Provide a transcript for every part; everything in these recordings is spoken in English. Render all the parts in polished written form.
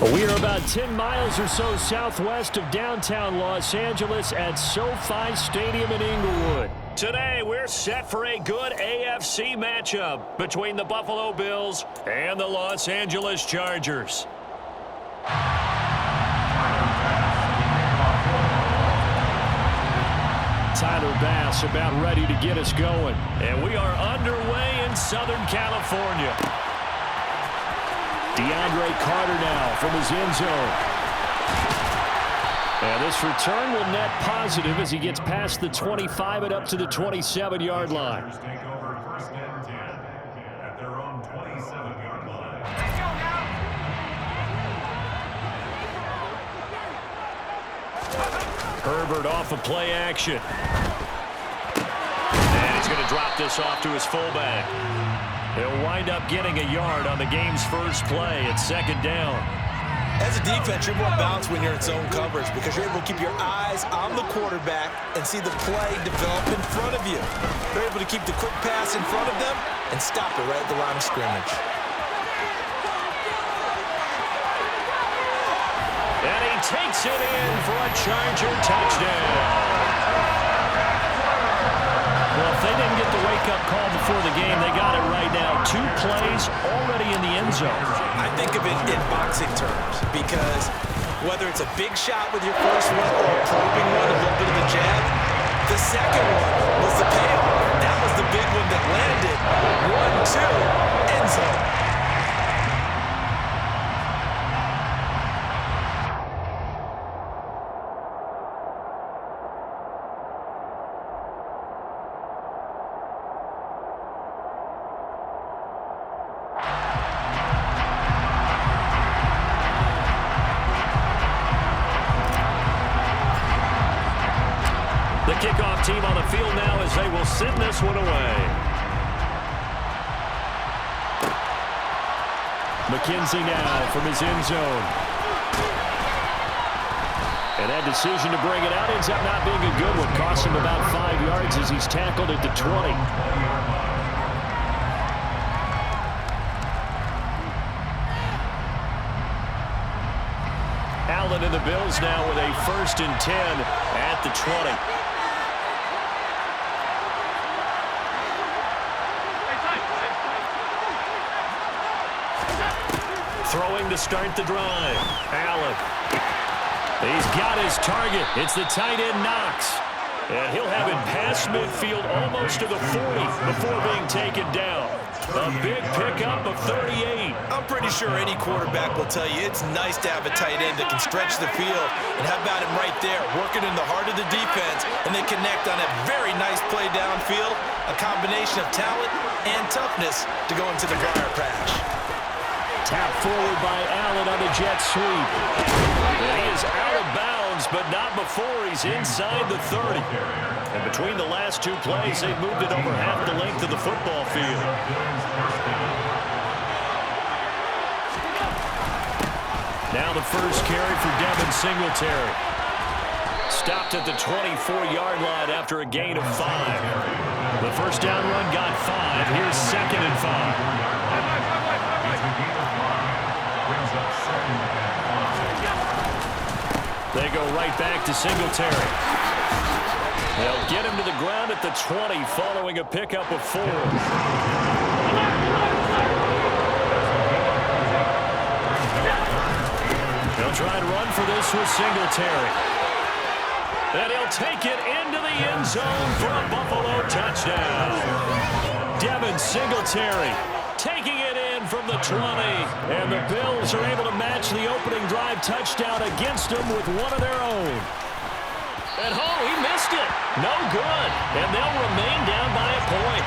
We are about 10 miles or so southwest of downtown Los Angeles at SoFi Stadium in Inglewood. Today, we're set for a good AFC matchup between the Buffalo Bills and the Los Angeles Chargers. Tyler Bass about ready to get us going. And we are underway in Southern California. DeAndre Carter now from his end zone. And this return will net positive as he gets past the 25 and up to the 27-yard line. Herbert off of play action. And he's going to drop this off to his fullback. He'll wind up getting a yard on the game's first play at second down. As a defense, you're more balanced when you're in zone coverage because you're able to keep your eyes on the quarterback and see the play develop in front of you. You're able to keep the quick pass in front of them and stop it right at the line of scrimmage. And he takes it in for a Charger touchdown. Well, if they didn't get the wake-up call before the game, they got it right now. 2 plays already in the end zone. I think of it in boxing terms because whether it's a big shot with your first one or a probing one, a little bit of the jab, the second one was the payoff. That was the big one that landed. 1-2, end zone. Kickoff team on the field now as they will send this one away. McKenzie now from his end zone. And that decision to bring it out ends up not being a good one. Costs him about 5 yards as he's tackled at the 20. Allen and the Bills now with a 1st and 10 at the 20. Throwing to start the drive. Allen. He's got his target. It's the tight end Knox. And he'll have it past midfield almost to the 40 before being taken down. A big pickup of 38. I'm pretty sure any quarterback will tell you it's nice to have a tight end that can stretch the field. And how about him right there, working in the heart of the defense, and they connect on a very nice play downfield, a combination of talent and toughness to go into the briar patch. Tap forward by Allen on the jet sweep. And he is out of bounds, but not before he's inside the 30. And between the last 2 plays, they've moved it over half the length of the football field. Now the first carry for Devin Singletary. Stopped at the 24-yard line after a gain of 5. The first down run got 5. Here's 2nd and 5. They go right back to Singletary. They'll get him to the ground at the 20 following a pickup of 4. They'll try and run for this with Singletary. And he'll take it into the end zone for a Buffalo touchdown. Devin Singletary taking it in from the 20. And the Bills are able to match the opening drive touchdown against them with one of their own. And he missed it. No good. And they'll remain down by a point.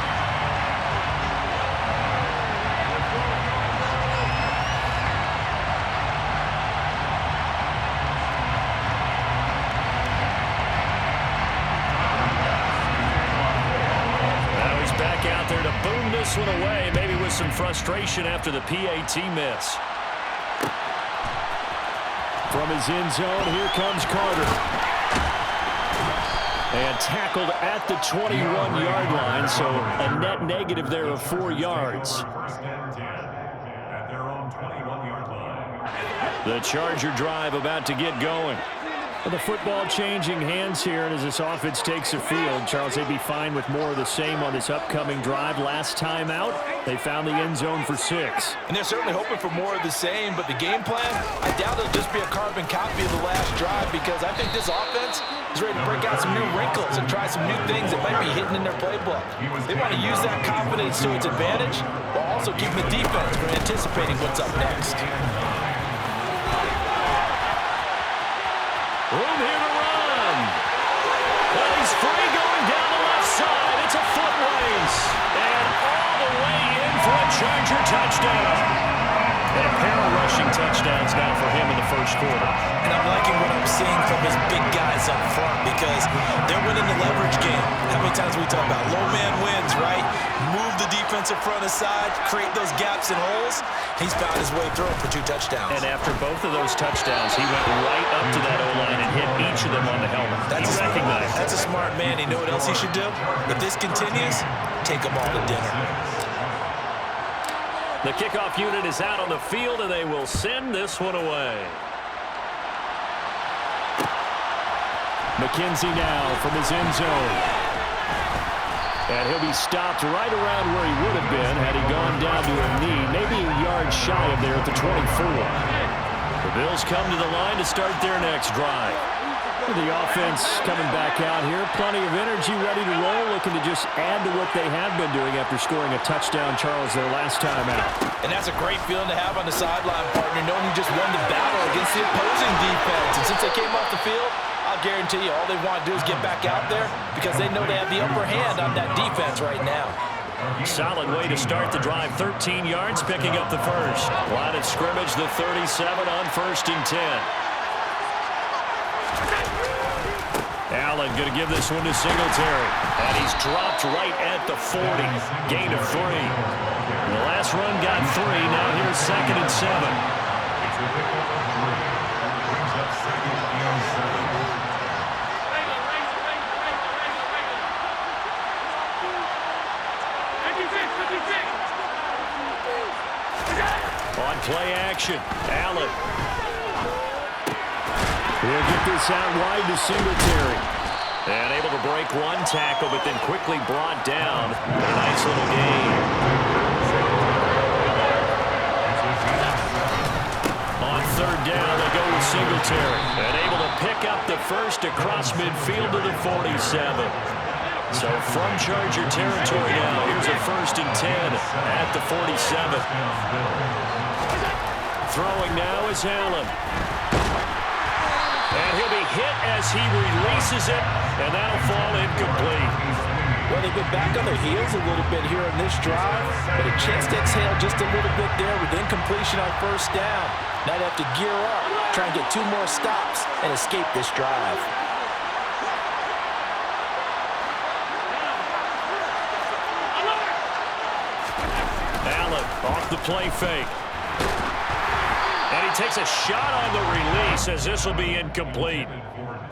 Now he's back out there to boom this one away, maybe with some frustration after the PAT miss. From his end zone, here comes Carter. And tackled at the 21-yard line, so a net negative there of 4 yards. First and 10 at their own 21-yard line. The Charger drive about to get going. Well, the football changing hands here, and as this offense takes the field, Charles, they'd be fine with more of the same on this upcoming drive. Last time out, they found the end zone for 6. And they're certainly hoping for more of the same, but the game plan, I doubt it'll just be a carbon copy of the last drive, because I think this offense is ready to break out some new wrinkles and try some new things that might be hidden in their playbook. They want to use that confidence to its advantage, while also keeping the defense from anticipating what's up next. Room here to run. Well, he's free going down the left side. It's a foot race. And all the way in for a Charger touchdown. And a pair of rushing touchdowns now for him in the first quarter. And I'm liking what I'm seeing from his big guys up front, because they're winning the leverage game. How many times we talk about low man wins, right? Move the defensive front aside, create those gaps and holes. He's found his way through for 2 touchdowns. And after both of those touchdowns, he went right up to that O-line and hit each of them on the helmet. That's a smart man. You know what else he should do? If this continues, take them all to dinner. The kickoff unit is out on the field, and they will send this one away. McKenzie now from his end zone. And he'll be stopped right around where he would have been had he gone down to a knee, maybe a yard shy of there at the 24. The Bills come to the line to start their next drive. The offense coming back out here. Plenty of energy, ready to roll, looking to just add to what they have been doing after scoring a touchdown, Charles, their last time out. And that's a great feeling to have on the sideline, partner, knowing you just won the battle against the opposing defense. And since they came off the field, I'll guarantee you all they want to do is get back out there, because they know they have the upper hand on that defense right now. Solid way to start the drive. 13 yards, picking up the first. Line of scrimmage, the 37 on 1st and 10. Allen going to give this one to Singletary. And he's dropped right at the 40. Gain of 3. The last run got 3. Now here's 2nd and 7. On play action, Allen. He'll get this out wide to Singletary. And able to break one tackle, but then quickly brought down. A nice little gain. On 3rd down, they'll go with Singletary. And able to pick up the first across midfield to the 47. So from Charger territory now, here's a 1st and 10 at the 47. Throwing now is Allen. And he'll be hit as he releases it, and that'll fall incomplete. Well, they've been back on their heels a little bit here in this drive, but a chance to exhale just a little bit there with incompletion on 1st down. Now they have to gear up, try and get 2 more stops and escape this drive. Allen off the play fake. And he takes a shot on the release as this will be incomplete.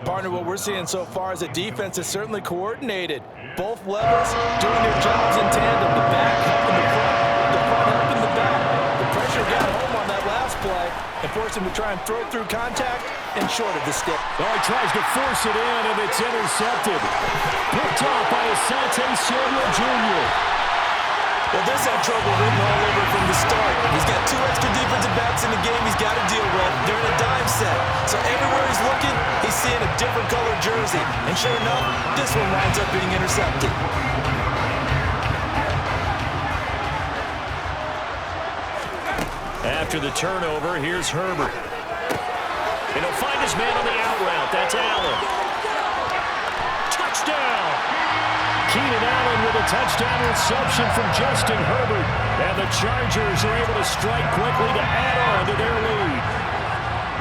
Partner, what we're seeing so far is a defense that's certainly coordinated. Both levels doing their jobs in tandem. The back helping the front helping the back. The pressure got home on that last play and forced him to try and throw through contact and short of the stick. Oh, he tries to force it in, and it's intercepted. Picked off by Asante Samuel Jr. Well, this had trouble written all over from the start. He's got 2 extra defensive backs in the game he's got to deal with. They're in a dime set. So everywhere he's looking, he's seeing a different color jersey. And sure enough, this one winds up being intercepted. After the turnover, here's Herbert. And he'll find his man on the out route. That's Allen. Touchdown! Keenan Allen with a touchdown reception from Justin Herbert. And the Chargers are able to strike quickly to add on to their lead.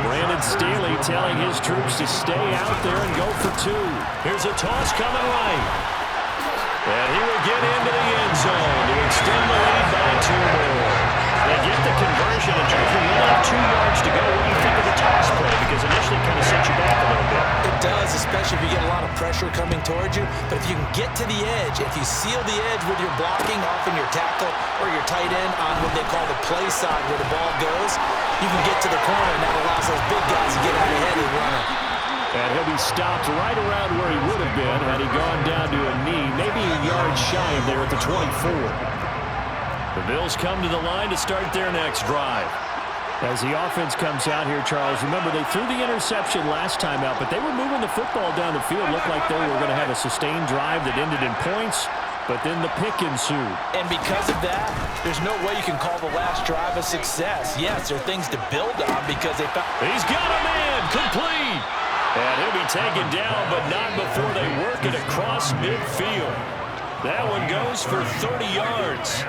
Brandon Staley telling his troops to stay out there and go for 2. Here's a toss coming right. And he will get into the end zone to extend the lead by 2 more. They get the conversion, and Chargers will have 2 yards to go. What do you think of the toss play? Because initially kind of set you back a little bit. It does, especially if you get a lot of pressure coming towards you. But if you can get to the edge, if you seal the edge with your blocking, often your tackle or your tight end on what they call the play side where the ball goes, you can get to the corner, and that allows those big guys to get out ahead of the runner. And he'll be stopped right around where he would have been had he gone down to a knee, maybe a yard shy of there at the 24. The Bills come to the line to start their next drive. As the offense comes out here, Charles, remember they threw the interception last time out, but they were moving the football down the field. Looked like they were going to have a sustained drive that ended in points, but then the pick ensued. And because of that, there's no way you can call the last drive a success. Yes, there are things to build on because they found... He's got a man, complete! And he'll be taken down, but not before they work it across midfield. That one goes for 30 yards.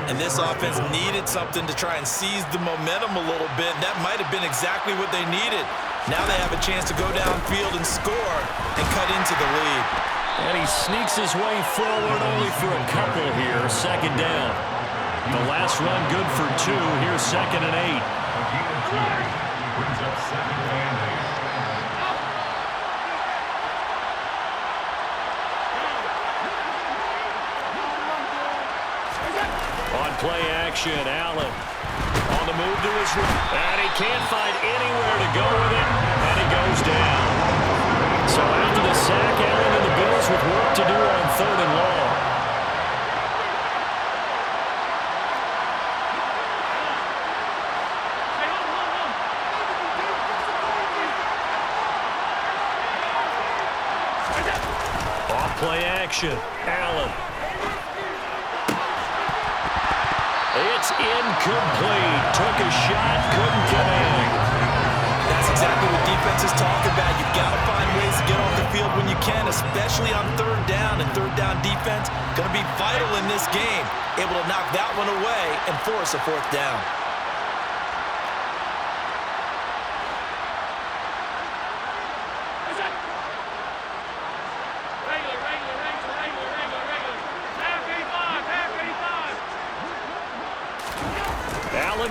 And this offense needed something to try and seize the momentum a little bit. That might have been exactly what they needed. Now they have a chance to go downfield and score and cut into the lead. And he sneaks his way forward only for a couple here. Second down. The last run good for 2. Here's 2nd and 8. Brings up 2nd and 8. Play action, Allen on the move to his right, and he can't find anywhere to go with it, and he goes down. So after the sack, Allen and the Bills with work to do on 3rd and long. Off play action, Allen. It's incomplete. Took a shot, couldn't connect. That's exactly what defenses talk about. You've got to find ways to get off the field when you can, especially on 3rd down. And 3rd down defense going to be vital in this game. Able to knock that one away and force a 4th down.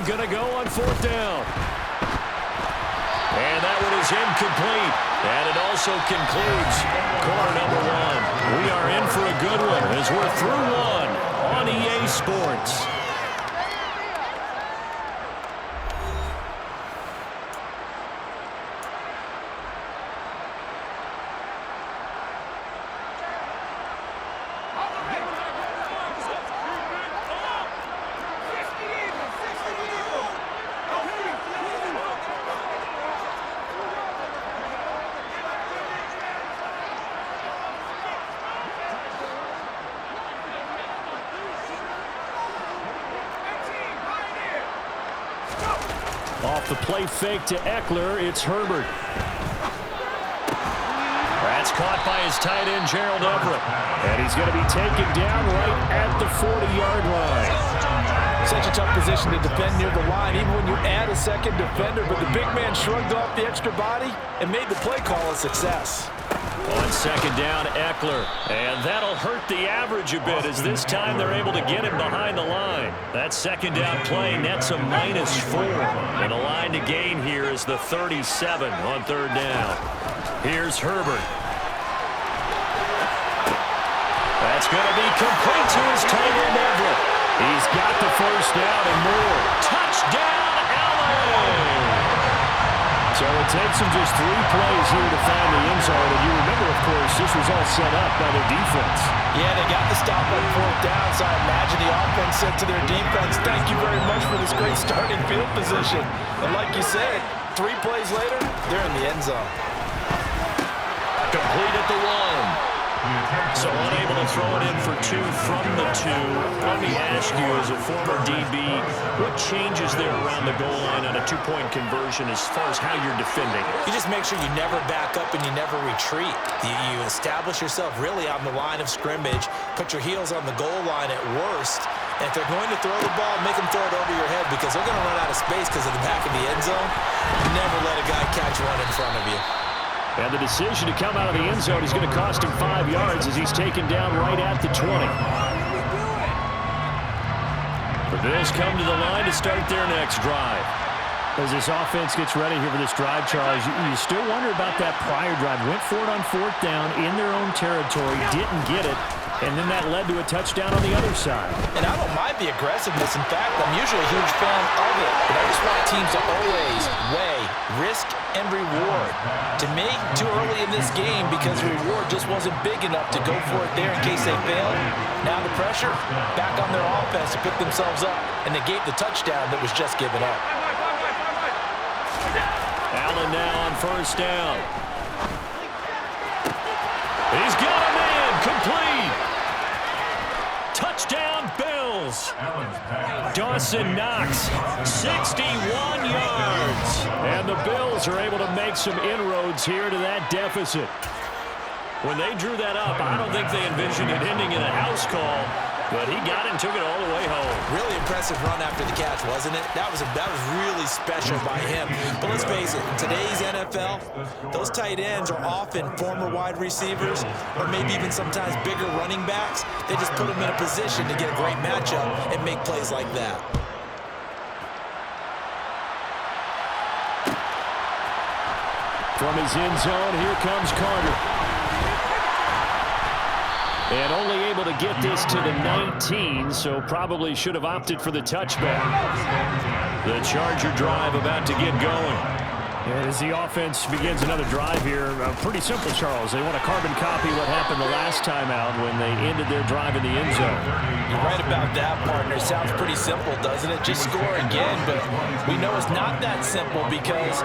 Going to go on 4th down. And that one is incomplete. And it also concludes quarter number 1. We are in for a good one as we're through 1 on EA Sports. Off the play fake to Eckler, it's Herbert. That's caught by his tight end, Gerald Everett. And he's going to be taken down right at the 40-yard line. Such a tough position to defend near the line, even when you add a second defender. But the big man shrugged off the extra body and made the play call a success. On 2nd down, Eckler. And that'll hurt the average a bit as this time they're able to get him behind the line. That 2nd down play nets a -4. And the line to gain here is the 37 on 3rd down. Here's Herbert. That's going to be complete to his tight end, Everett. He's got the 1st down and more. Touchdown, Allen! So it takes them just 3 plays here to find the end zone. And you remember, of course, this was all set up by their defense. Yeah, they got the stop on 4th down, so I imagine the offense said to their defense, thank you very much for this great starting field position. And like you said, 3 plays later, they're in the end zone. Complete at the 1. So unable to throw it in for 2 from the 2. Let me ask you, as a former DB, what changes there around the goal line on a 2-point conversion as far as how you're defending? You just make sure you never back up and you never retreat. You establish yourself really on the line of scrimmage, put your heels on the goal line at worst, and if they're going to throw the ball, make them throw it over your head because they're going to run out of space because of the back of the end zone. Never let a guy catch one in front of you. And the decision to come out of the end zone is going to cost him 5 yards as he's taken down right at the 20. The Bills come to the line to start their next drive. As this offense gets ready here for this drive, Charles, you still wonder about that prior drive. Went for it on 4th down in their own territory, didn't get it, and then that led to a touchdown on the other side. And I don't mind the aggressiveness. In fact, I'm usually a huge fan of it. But I just want teams to always weigh risk and reward. To me, too early in this game because the reward just wasn't big enough to go for it there in case they failed. Now the pressure back on their offense to pick themselves up, and they gave the touchdown that was just given up. Allen now on 1st down. He's got a man, complete. Touchdown, Bills. Dawson Knox, 61 yards. And the Bills are able to make some inroads here to that deficit. When they drew that up, I don't think they envisioned it ending in a house call, but he got it and took it all the way home. Really impressive run after the catch, wasn't it? That was really special by him. But let's face it, in today's NFL, those tight ends are often former wide receivers or maybe even sometimes bigger running backs. They just put them in a position to get a great matchup and make plays like that. From his end zone, here comes Carter. And only able to get this to the 19, so probably should have opted for the touchback. The Charger drive about to get going. And as the offense begins another drive here, pretty simple, Charles. They want to carbon copy what happened the last time out when they ended their drive in the end zone. You're right about that, partner. Sounds pretty simple, doesn't it? Just score again, but we know it's not that simple because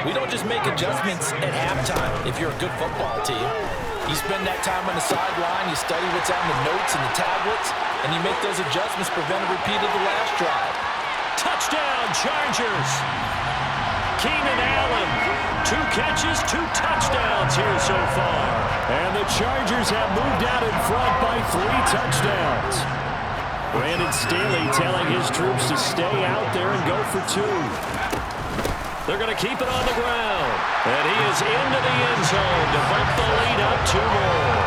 we don't just make adjustments at halftime if you're a good football team. You spend that time on the sideline, you study what's on the notes and the tablets, and you make those adjustments, prevent a repeat of the last drive. Touchdown, Chargers! Keenan Allen, 2 catches, 2 touchdowns here so far. And the Chargers have moved out in front by 3 touchdowns. Brandon Staley telling his troops to stay out there and go for 2. They're going to keep it on the ground. And he is into the end zone to bump the lead up 2 more.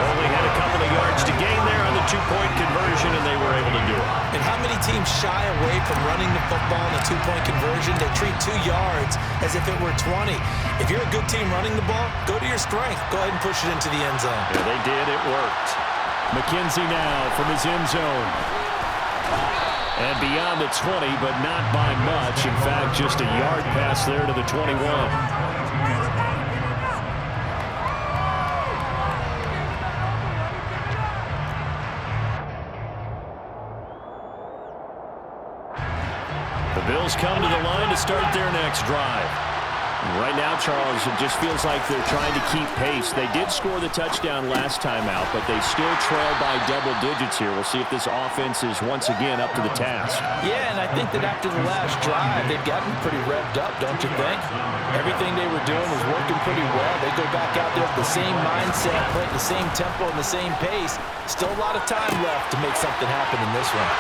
Only had a couple of yards to gain there on the 2-point conversion, and they were able to do it. And how many teams shy away from running the football in the 2-point conversion? They treat 2 yards as if it were 20. If you're a good team running the ball, go to your strength. Go ahead and push it into the end zone. Yeah, they did. It worked. McKenzie now from his end zone. And beyond the 20, but not by much. In fact, just a yard pass there to the 21. The Bills come to the line to start their next drive. Right now, Charles, it just feels like they're trying to keep pace. They did score the touchdown last time out, but they still trail by double digits here. We'll see if this offense is once again up to the task. Yeah, and I think that after the last drive, they've gotten pretty revved up, don't you think? Everything they were doing was working pretty well. They go back out there with the same mindset, playing the same tempo and the same pace. Still a lot of time left to make something happen in this one.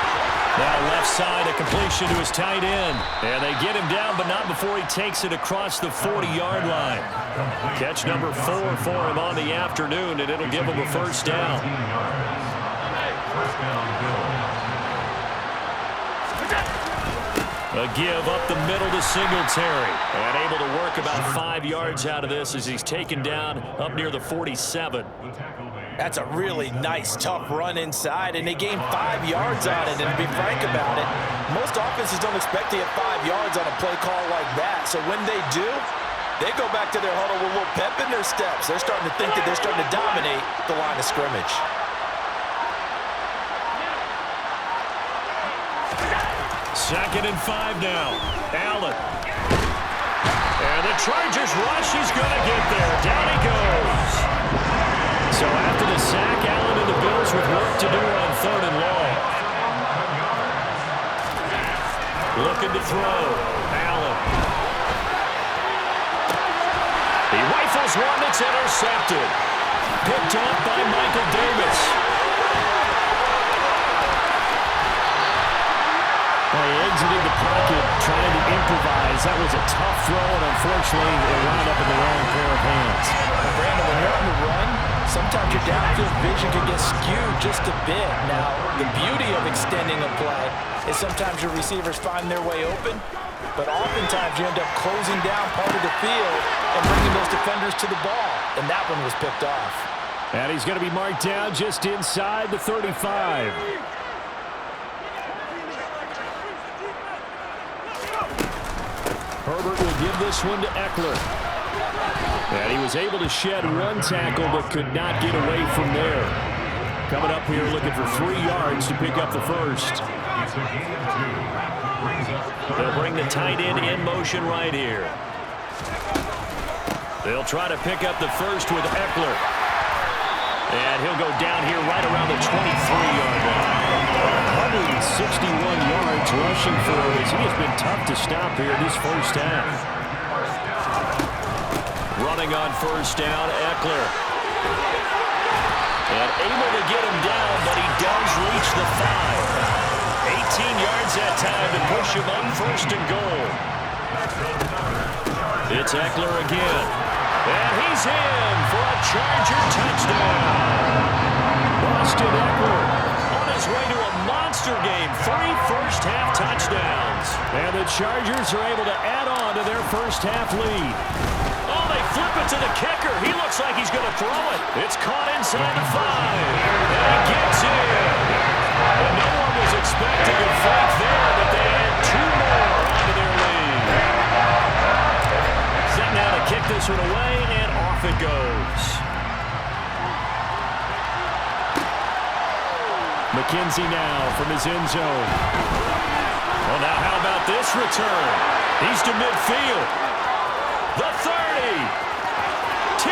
Now left side, a completion to his tight end. And they get him down, but not before he takes it across the 40-yard line. Catch number 4 for him on the afternoon, and it'll give him a first down. A give up the middle to Singletary. And able to work about 5 yards out of this as he's taken down up near the 47. That's a really nice, tough run inside, and they gained 5 yards on it. And to be frank about it, most offenses don't expect to get 5 yards on a play call like that. So when they do, they go back to their huddle with a little pep in their steps. They're starting to think that they're starting to dominate the line of scrimmage. Second and 5 now. Allen. And the Chargers rush is going to get there. Down he goes. So after the sack, Allen and the Bills with work to do on 3rd and long. Looking to throw. Allen. He rifles one that's intercepted. Picked up by Michael Davis. Well, he exited the pocket trying to improvise. That was a tough throw, and unfortunately, it wound up in the wrong pair of hands. Brandon, when you're on the run, sometimes your downfield vision can get skewed just a bit. Now, the beauty of extending a play is sometimes your receivers find their way open, but oftentimes you end up closing down part of the field and bringing those defenders to the ball, and that one was picked off. And he's going to be marked down just inside the 35. Herbert will give this one to Eckler. And he was able to shed one tackle but could not get away from there. Coming up here looking for 3 yards to pick up the first. They'll bring the tight end in motion right here. They'll try to pick up the first with Eckler. And he'll go down here right around the 23-yard line. 161 yards rushing for him as he has been tough to stop here this first half. Running on first down, Eckler. And able to get him down, but he does reach the 5. 18 yards that time to push him up first and goal. It's Eckler again. And he's in for a Charger touchdown. Austin Eckler on his way to a monster game. 3 first-half touchdowns. And the Chargers are able to add on to their first-half lead. Oh, they flip it to the kicker. He looks like he's going to throw it. It's caught inside the 5. And he gets in. And no one was expecting a fake there, but they add 2 more onto their lead. Set now to kick this one away, and off it goes. McKenzie now from his end zone. Well, now how about this return? He's to midfield. The 30. 10.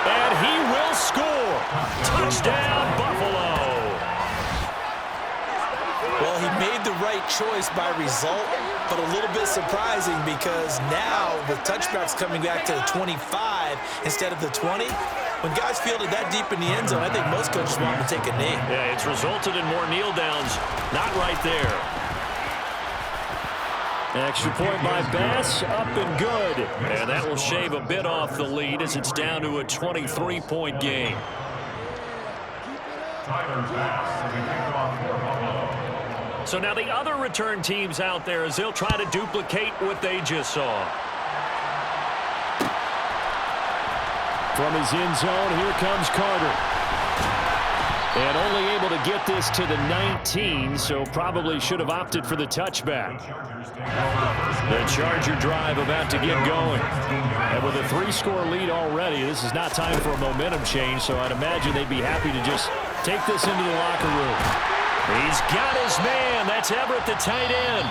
And he will score. Touchdown, Buffalo. Well, he made the right choice by result, but a little bit surprising because now with touchbacks coming back to the 25 instead of the 20, when guys fielded that deep in the end zone, I think most coaches want to take a knee. Yeah, it's resulted in more kneel downs. Not right there. Extra point by Bass, up and good. And that will shave a bit off the lead as it's down to a 23-point game. So now the other return teams out there as they'll try to duplicate what they just saw. From his end zone, here comes Carter. And only able to get this to the 19, so probably should have opted for the touchback. The Charger drive about to get going. And with a 3-score lead already, this is not time for a momentum change, so I'd imagine they'd be happy to just take this into the locker room. He's got his man. That's Everett, the tight end.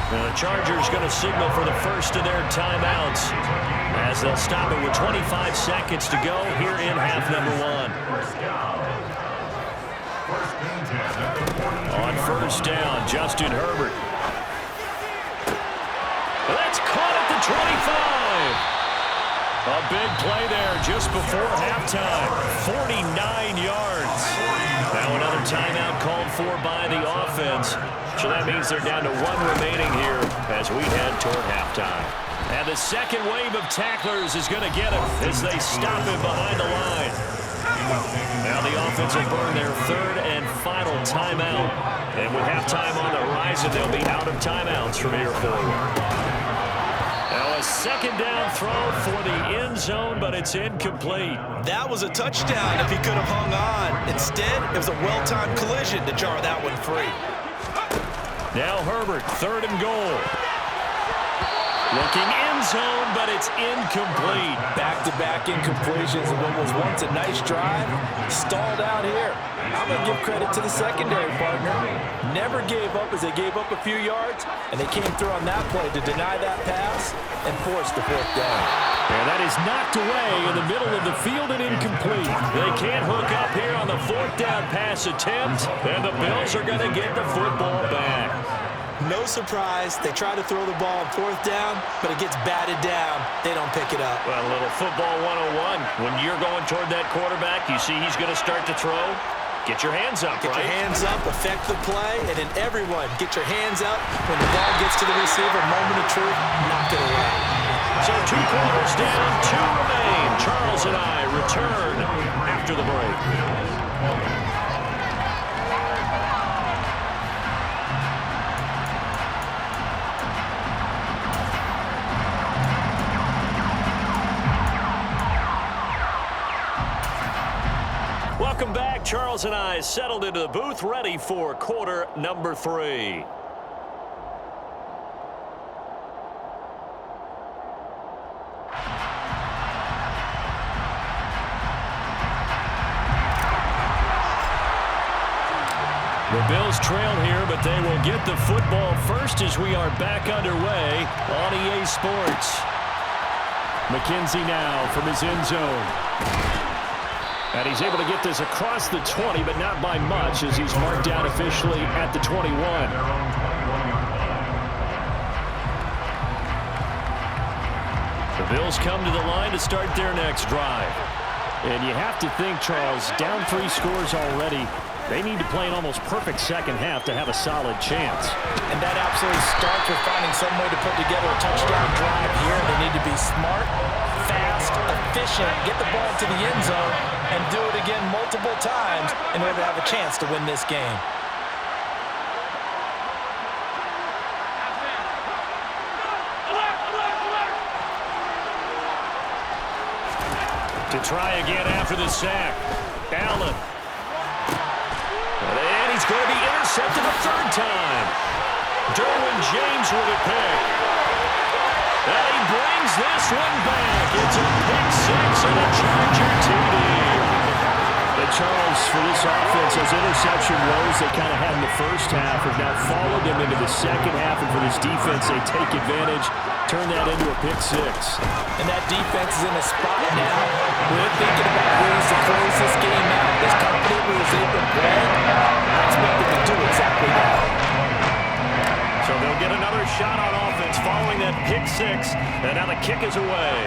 And the Chargers going to signal for the first of their timeouts as they'll stop it with 25 seconds to go here in half number 1. On first down, Justin Herbert. That's caught at the 25. A big play there just before halftime. 49 yards. Now another timeout called for by the offense. So that means they're down to 1 remaining here as we head toward halftime. And the second wave of tacklers is going to get him as they stop him behind the line. Now the offense will burn their 3rd and final timeout. And with halftime on the horizon, they'll be out of timeouts from here forward. Now a second down throw for the end zone, but it's incomplete. That was a touchdown if he could have hung on. Instead, it was a well-timed collision to jar that one free. Now Herbert, 3rd and goal. Looking end zone, but it's incomplete. Back-to-back incompletions of what was once a nice drive. Stalled out here. I'm going to give credit to the secondary partner. Never gave up as they gave up a few yards, and they came through on that play to deny that pass and force the 4th down. And that is knocked away in the middle of the field and incomplete. They can't hook up here on the 4th down pass attempt, and the Bills are going to get the football back. No surprise, they try to throw the ball on 4th down, but it gets batted down. They don't pick it up. Well, a little football 101. When you're going toward that quarterback, you see he's going to start to throw. Get your hands up, Get your hands up, affect the play, and then everyone get your hands up. When the ball gets to the receiver, moment of truth, knock it away. So 2 quarters down, 2 remain. Charles and I return after the break. Welcome back. Charles and I settled into the booth, ready for quarter number 3. The Bills trail here, but they will get the football first as we are back underway on EA Sports. McKenzie now from his end zone. And he's able to get this across the 20, but not by much as he's marked down officially at the 21. The Bills come to the line to start their next drive. And you have to think, Charles, down 3 scores already. They need to play an almost perfect second half to have a solid chance. And that absolutely starts with finding some way to put together a touchdown drive here. They need to be smart, fast, efficient, get the ball to the end zone, and do it again multiple times in order to have a chance to win this game. To try again after the sack. Allen. And he's going to be intercepted a 3rd time. Derwin James with a pick. And he brings this one back. It's a pick 6 and a Charger TD. And Charles, for this offense, those interception woes they kind of had in the first half have now followed them into the second half. And for this defense, they take advantage, turn that into a pick 6. And that defense is in a spot now. We're thinking about ways to close this game out. This company was able to play. I expect them to do exactly that. So they'll get another shot on offense following that pick 6. And now the kick is away.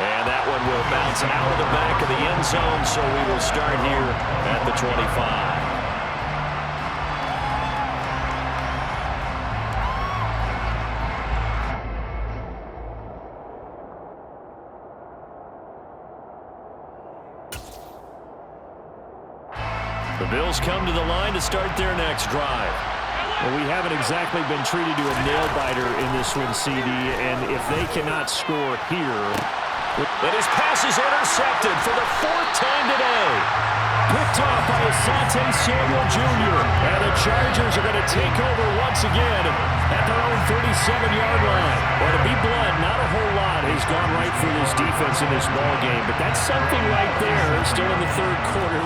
And that one will bounce out of the back of the end zone, so we will start here at the 25. The Bills come to the line to start their next drive. Well, we haven't exactly been treated to a nail-biter in this one, CD, and if they cannot score here... And his pass is intercepted for the 4th time today. Picked off by Asante Samuel Jr. And the Chargers are going to take over once again at their own 37-yard line. Well, to be blunt, not a whole lot has gone right for this defense in this ballgame, but that's something right there. Still in the 3rd quarter.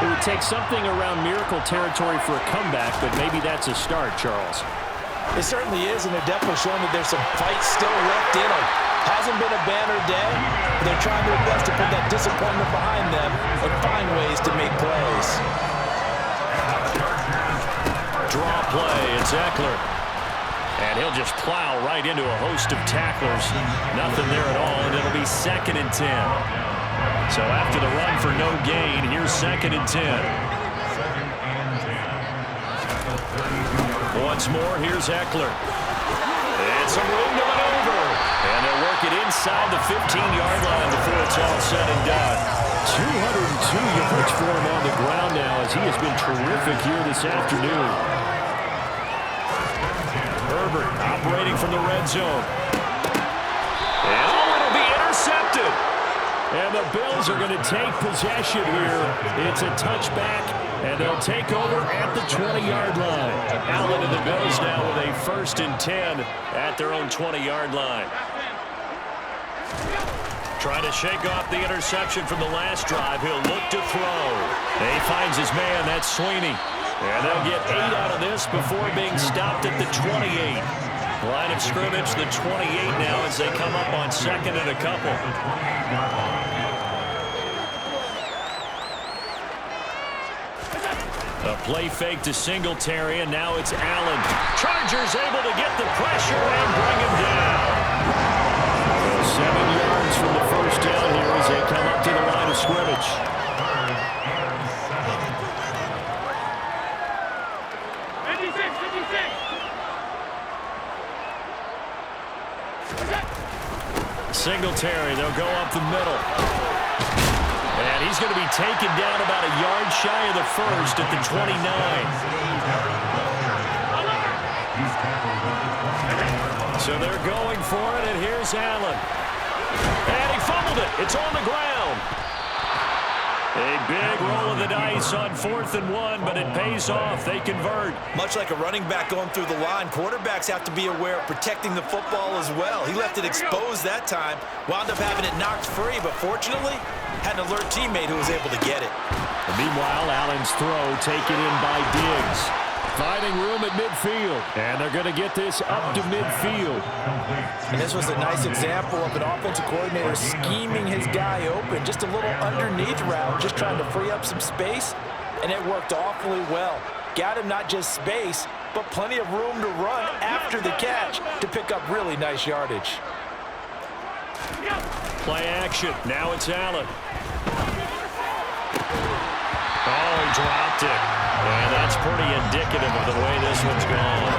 It would take something around miracle territory for a comeback, but maybe that's a start, Charles. It certainly is, and they're definitely showing that there's some fight still left in them. Hasn't been a banner day, but they're trying their best to put that disappointment behind them and find ways to make plays. Draw play, it's Eckler. And he'll just plow right into a host of tacklers. Nothing there at all, and it'll be 2nd and 10. So after the run for no gain, here's 2nd and 10. Once more, here's Eckler. And some room to maneuver. And they'll work it inside the 15-yard line before it's all said and done. 202 yards for him on the ground now as he has been terrific here this afternoon. Herbert operating from the red zone. And it'll be intercepted. And the Bills are going to take possession here. It's a touchback, and they'll take over at the 20-yard line. Allen and the Bills now with a 1st and 10 at their own 20-yard line. Trying to shake off the interception from the last drive. He'll look to throw. And he finds his man. That's Sweeney. And they'll get 8 out of this before being stopped at the 28. Line of scrimmage, the 28 now as they come up on 2nd and a couple. A play fake to Singletary, and now it's Allen. Chargers able to get the pressure and bring him down. 7 yards from the first down here as they come up to the line of scrimmage. Singletary, they'll go up the middle. And he's going to be taken down about a yard shy of the first at the 29. So they're going for it, and here's Allen. And he fumbled it. It's on the ground. A big roll of the dice on 4th and 1, but it pays off. They convert. Much like a running back going through the line, quarterbacks have to be aware of protecting the football as well. He left it exposed that time, wound up having it knocked free, but fortunately, had an alert teammate who was able to get it. And meanwhile, Allen's throw taken in by Diggs. Finding room at midfield, and they're going to get this up to midfield. And this was a nice example of an offensive coordinator scheming his guy open. Just a little underneath route, just trying to free up some space, and it worked awfully well. Got him not just space, but plenty of room to run after the catch to pick up really nice yardage. Play action. Now it's Allen. Oh, he dropped it. And that's pretty indicative of the way this one's gone.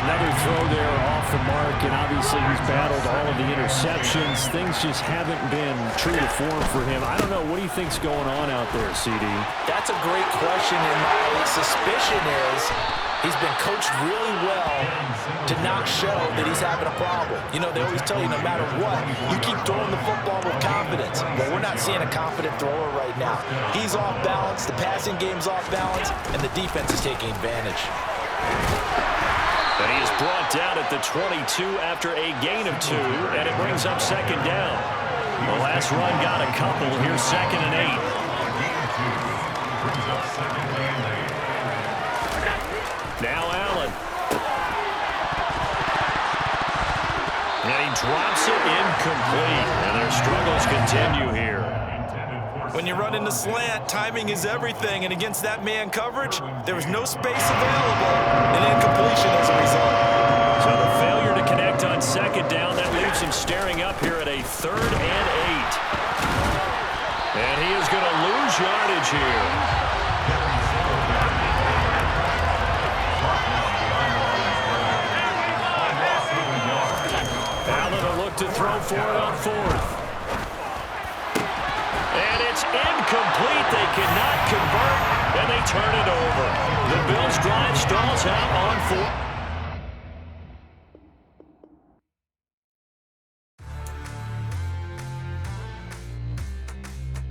Another throw there off the mark, and obviously he's battled all of the interceptions. Things just haven't been true to form for him. I don't know. What do you think's going on out there, CD? That's a great question, and my suspicion is he's been coached really well to not show that he's having a problem. You know, they always tell you no matter what, you keep throwing the football with confidence. Well, we're not seeing a confident thrower right now. He's off balance, the passing game's off balance, and the defense is taking advantage. And he is brought down at the 22 after a gain of 2, and it brings up 2nd down. The last run got a couple. Here's 2nd and 8. Now Allen. And he drops it incomplete. And their struggles continue here. When you run in the slant, timing is everything, and against that man coverage, there was no space available, and incompletion as a result. So the failure to connect on 2nd down, that leaves him staring up here at a 3rd and 8. And he is going to lose yardage here. Allen will look to throw for it on 4th. And it's incomplete. They cannot convert, and they turn it over. The Bills' drive stalls out on 4th.